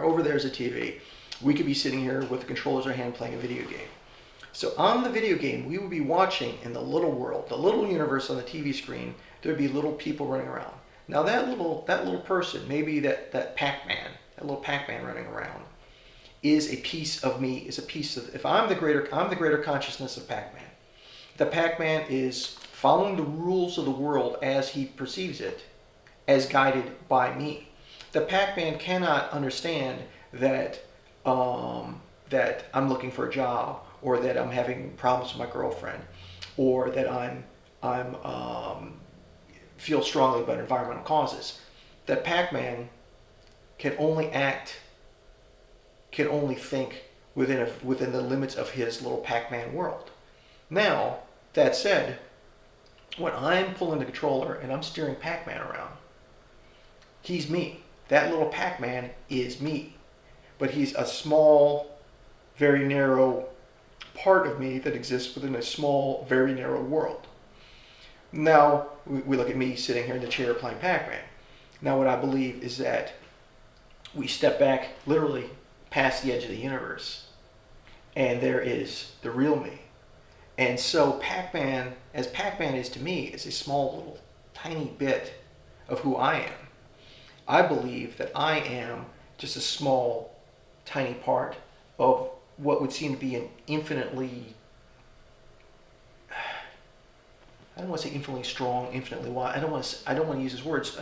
over there's a TV. We could be sitting here with the controllers in our hand playing a video game. So on the video game, we would be watching in the little world, the little universe on the TV screen, there would be little people running around. Now that little person, maybe that Pac-Man, that little Pac-Man running around, is a piece of me, is a piece of, if I'm the greater consciousness of Pac-Man. The Pac-Man is following the rules of the world as he perceives it, as guided by me. The Pac-Man cannot understand that that I'm looking for a job, or that I'm having problems with my girlfriend, or that I'm feel strongly about environmental causes. That Pac-Man can only think within the limits of his little Pac-Man world. Now, that said, when I'm pulling the controller and I'm steering Pac-Man around, he's me. That little Pac-Man is me. But he's a small, very narrow part of me that exists within a small, very narrow world. Now, we look at me sitting here in the chair playing Pac-Man. Now, what I believe is that we step back literally past the edge of the universe, and there is the real me. And so Pac-Man, as Pac-Man is to me, is a small little tiny bit of who I am. I believe that I am just a small tiny part of what would seem to be an infinitely, I don't want to say infinitely strong, infinitely wide, I don't want to use his words,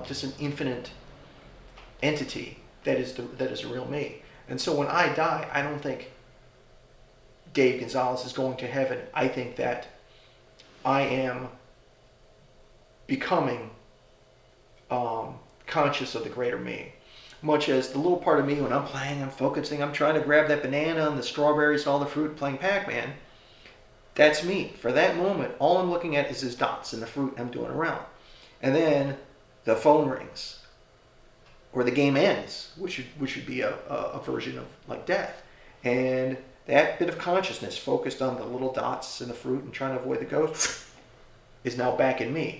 just an infinite entity that is the real me. And so when I die, I don't think Dave Gonzalez is going to heaven. I think that I am becoming conscious of the greater me. Much as the little part of me, when I'm playing, I'm focusing, I'm trying to grab that banana and the strawberries and all the fruit playing Pac-Man, that's me. For that moment, all I'm looking at is his dots and the fruit I'm doing around. And then the phone rings, or the game ends, which would be a version of like death. And that bit of consciousness focused on the little dots and the fruit and trying to avoid the ghost is now back in me.